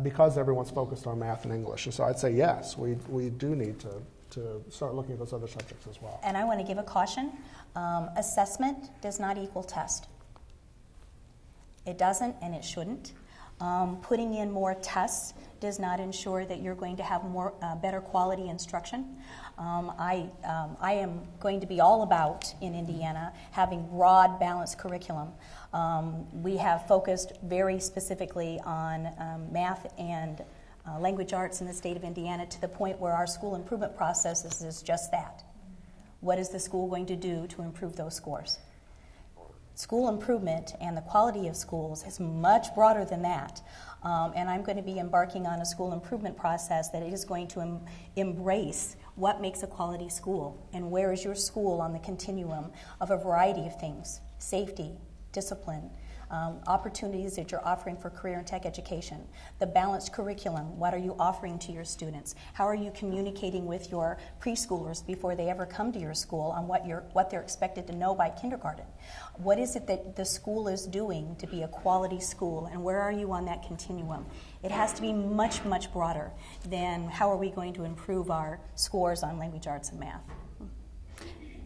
because everyone's focused on math and English. And so I'd say yes, we do need to start looking at those other subjects as well. And I want to give a caution. Assessment does not equal test. It doesn't, and it shouldn't. Putting in more tests does not ensure that you're going to have more better quality instruction. I am going to be all about, in Indiana, having broad, balanced curriculum. We have focused very specifically on math and language arts in the state of Indiana, to the point where our school improvement process is just that. What is the school going to do to improve those scores? School improvement and the quality of schools is much broader than that. And I'm going to be embarking on a school improvement process that is going to embrace what makes a quality school and where is your school on the continuum of a variety of things: safety, discipline, opportunities that you're offering for career and tech education, the balanced curriculum. What are you offering to your students? How are you communicating with your preschoolers before they ever come to your school on what they're expected to know by kindergarten? What is it that the school is doing to be a quality school, and where are you on that continuum? It has to be much, much broader than how are we going to improve our scores on language arts and math.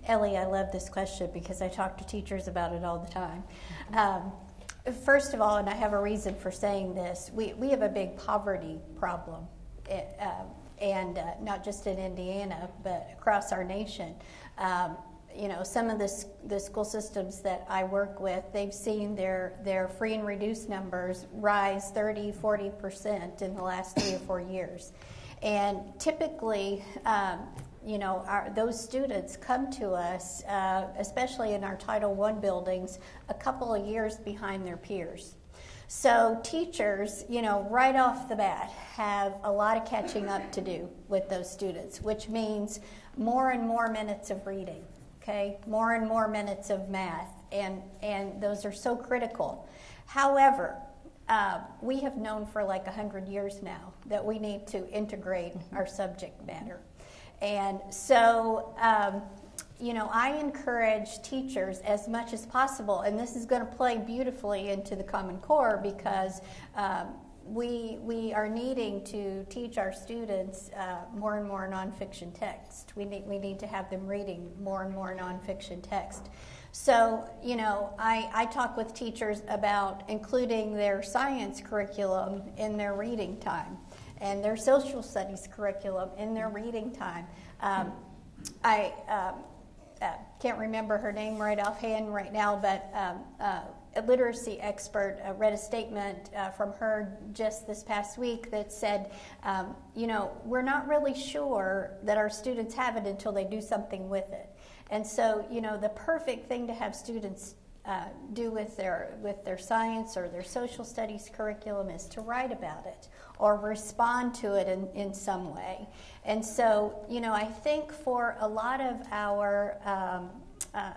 Ellie, I love this question because I talk to teachers about it all the time. First of all, and I have a reason for saying this, we have a big poverty problem, and not just in Indiana, but across our nation. Some of the school systems that I work with, they've seen their free and reduced numbers rise 30-40% in the last 3 or 4 years. And typically, those students come to us, especially in our Title I buildings, a couple of years behind their peers. So teachers, right off the bat, have a lot of catching up to do with those students, which means more and more minutes of reading, okay, more and more minutes of math, and those are so critical. However, we have known for like 100 years now that we need to integrate our subject matter. And so, I encourage teachers as much as possible, and this is going to play beautifully into the Common Core because we are needing to teach our students more and more nonfiction text. We need to have them reading more and more nonfiction text. So, I talk with teachers about including their science curriculum in their reading time and their social studies curriculum in their reading time. I can't remember her name right offhand right now, but a literacy expert read a statement from her just this past week that said, we're not really sure that our students have it until they do something with it. And so, the perfect thing to have students do with their science or their social studies curriculum is to write about it or respond to it in some way. And so, I think for a lot of our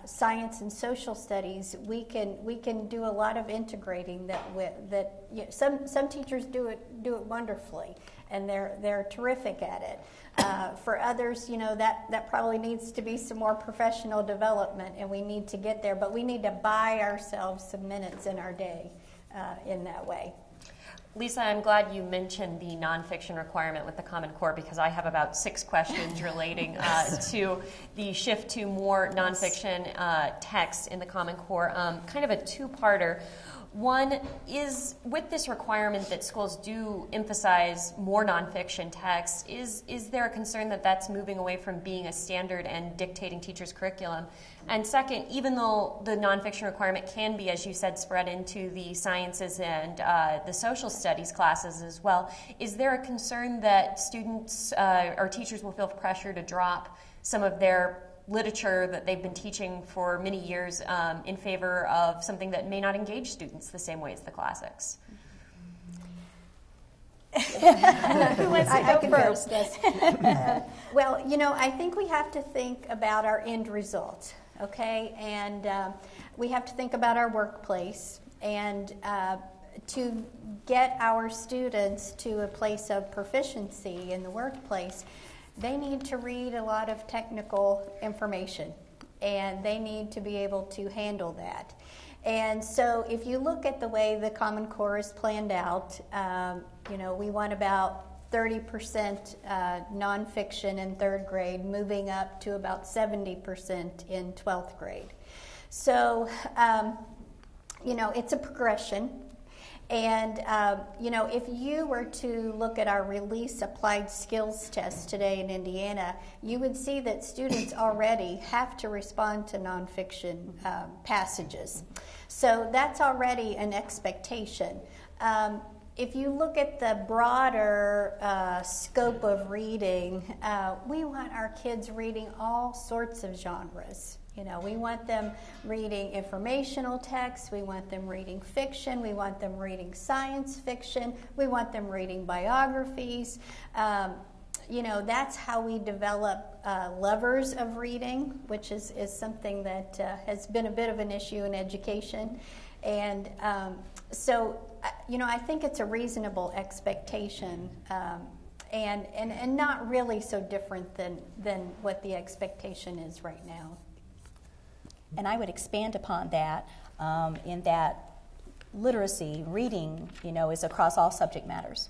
science and social studies, we can do a lot of integrating some teachers do it wonderfully, and they're terrific at it. For others, that probably needs to be some more professional development, and we need to get there. But we need to buy ourselves some minutes in our day in that way. Lisa, I'm glad you mentioned the nonfiction requirement with the Common Core because I have about 6 questions relating to the shift to more nonfiction text in the Common Core. Kind of a two-parter. One is, with this requirement that schools do emphasize more nonfiction text, is there a concern that that's moving away from being a standard and dictating teachers' curriculum? And second, even though the nonfiction requirement can be, as you said, spread into the sciences and the social studies classes as well, is there a concern that students or teachers will feel pressure to drop some of their literature that they've been teaching for many years in favor of something that may not engage students the same way as the classics? Who wants to go first? Well, I think we have to think about our end result, okay? And we have to think about our workplace. And, to get our students to a place of proficiency in the workplace, they need to read a lot of technical information, and they need to be able to handle that. And so if you look at the way the Common Core is planned out, we want about 30% nonfiction in third grade, moving up to about 70% in 12th grade. So, it's a progression. And, if you were to look at our release applied skills test today in Indiana, you would see that students already have to respond to nonfiction passages. So that's already an expectation. If you look at the broader scope of reading, we want our kids reading all sorts of genres. We want them reading informational texts, we want them reading fiction, we want them reading science fiction, we want them reading biographies. That's how we develop lovers of reading, which is something that has been a bit of an issue in education. And I think it's a reasonable expectation. And not really so different than what the expectation is right now. And I would expand upon that in that literacy, reading, is across all subject matters.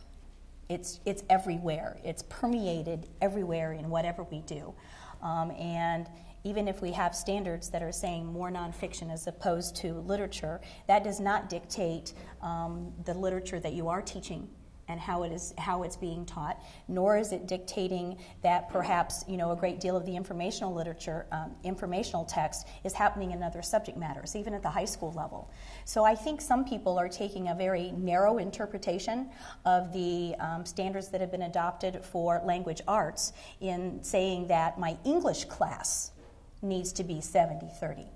It's everywhere. It's permeated everywhere in whatever we do. And even if we have standards that are saying more nonfiction as opposed to literature, that does not dictate the literature that you are teaching and how it's being taught, nor is it dictating that perhaps a great deal of the informational literature, informational text is happening in other subject matters, even at the high school level. So I think some people are taking a very narrow interpretation of the standards that have been adopted for language arts in saying that my English class needs to be 70-30.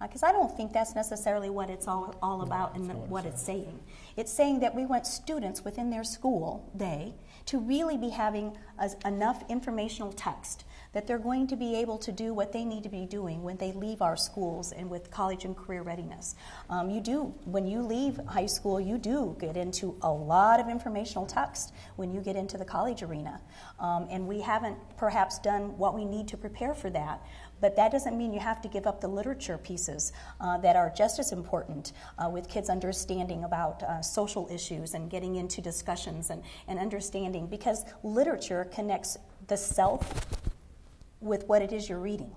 Because I don't think that's necessarily what it's all about and what it's saying. It's saying that we want students within their school day to really be having enough informational text that they're going to be able to do what they need to be doing when they leave our schools and with college and career readiness. When you leave high school, you do get into a lot of informational text when you get into the college arena. And we haven't perhaps done what we need to prepare for that. But that doesn't mean you have to give up the literature pieces that are just as important with kids understanding about social issues and getting into discussions and understanding, because literature connects the self with what it is you're reading.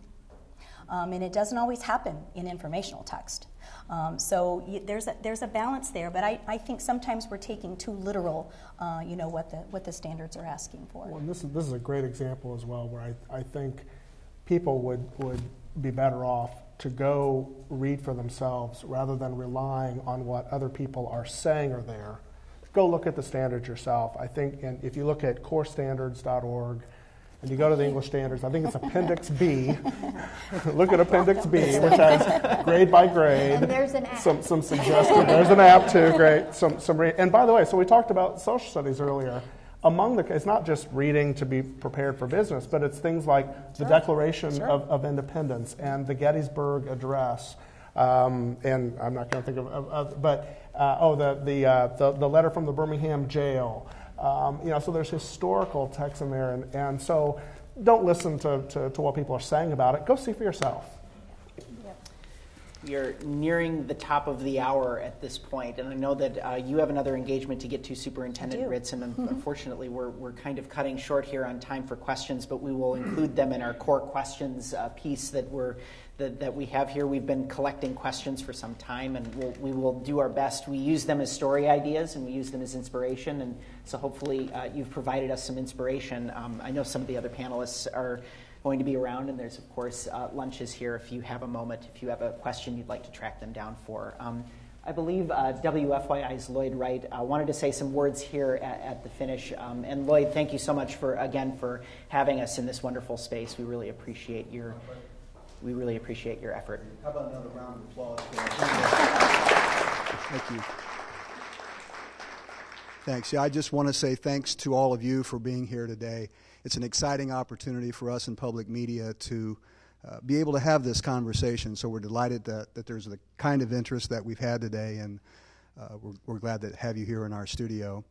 And it doesn't always happen in informational text. So there's a balance there, but I think sometimes we're taking too literal, what the standards are asking for. Well, and this is a great example as well, where I think people would be better off to go read for themselves rather than relying on what other people are saying are there. Go look at the standards yourself. I think, and if you look at corestandards.org and you go to the English standards, I think it's Appendix B. Look at Appendix B, which has grade by grade. And there's an app. Some suggested. There's an app too. Great. And by the way, so we talked about social studies earlier. It's not just reading to be prepared for business, but it's things like the Declaration of Independence and the Gettysburg Address, and I'm not going to think of the letter from the Birmingham jail. So there's historical text in there, and so don't listen to what people are saying about it. Go see for yourself. We are nearing the top of the hour at this point, and I know that you have another engagement to get to, Superintendent Ritz, and unfortunately we're kind of cutting short here on time for questions, but we will include them in our core questions piece that we have here. We've been collecting questions for some time, and we will do our best. We use them as story ideas, and we use them as inspiration, and so hopefully you've provided us some inspiration. I know some of the other panelists are going to be around, and there's, of course, lunches here if you have a moment, if you have a question you'd like to track them down for. I believe WFYI's Lloyd Wright wanted to say some words here at the finish. And Lloyd, thank you so much for having us in this wonderful space. We really appreciate your effort. How about another round of applause? Thank you. Thanks. Yeah, I just want to say thanks to all of you for being here today. It's an exciting opportunity for us in public media to be able to have this conversation. So we're delighted that there's the kind of interest that we've had today. And we're glad to have you here in our studio.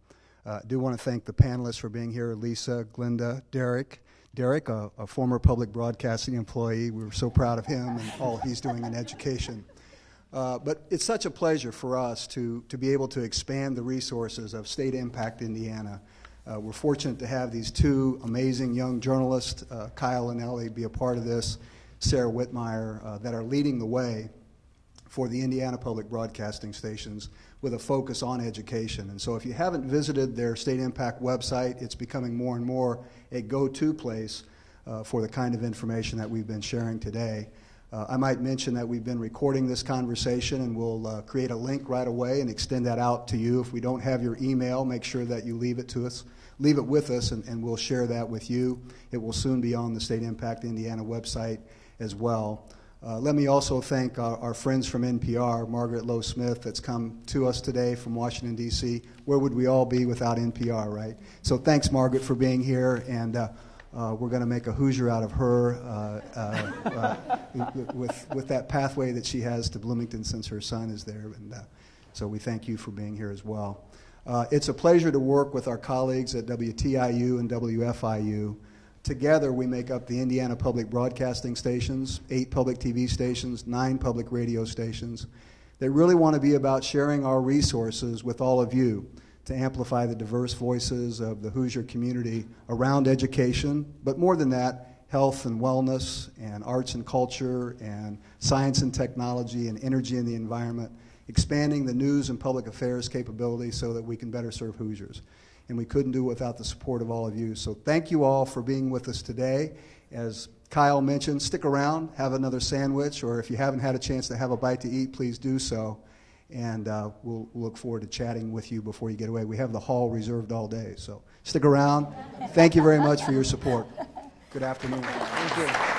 I do want to thank the panelists for being here, Lisa, Glenda, Derek, a former public broadcasting employee. We were so proud of him and all he's doing in education. But it's such a pleasure for us to be able to expand the resources of StateImpact Indiana. We're fortunate to have these two amazing young journalists, Kyle and Ellie, be a part of this, Sarah Whitmire, that are leading the way for the Indiana public broadcasting stations with a focus on education. And so if you haven't visited their StateImpact website, it's becoming more and more a go-to place for the kind of information that we've been sharing today. I might mention that we've been recording this conversation, and we'll create a link right away and extend that out to you. If we don't have your email, make sure that you leave it with us, and we'll share that with you. It will soon be on the StateImpact Indiana website as well. Let me also thank our friends from NPR, Margaret Lowe Smith, that's come to us today from Washington, D.C. Where would we all be without NPR, right? So thanks, Margaret, for being here, and we're going to make a Hoosier out of her with that pathway that she has to Bloomington since her son is there, and so we thank you for being here as well. It's a pleasure to work with our colleagues at WTIU and WFIU. Together, we make up the Indiana Public Broadcasting Stations, 8 public TV stations, 9 public radio stations. They really want to be about sharing our resources with all of you to amplify the diverse voices of the Hoosier community around education, but more than that, health and wellness, and arts and culture, and science and technology, and energy and the environment, expanding the news and public affairs capability so that we can better serve Hoosiers. And we couldn't do it without the support of all of you. So thank you all for being with us today. As Kyle mentioned, stick around, have another sandwich, or if you haven't had a chance to have a bite to eat, please do so. And we'll look forward to chatting with you before you get away. We have the hall reserved all day, so stick around. Thank you very much for your support. Good afternoon. Thank you.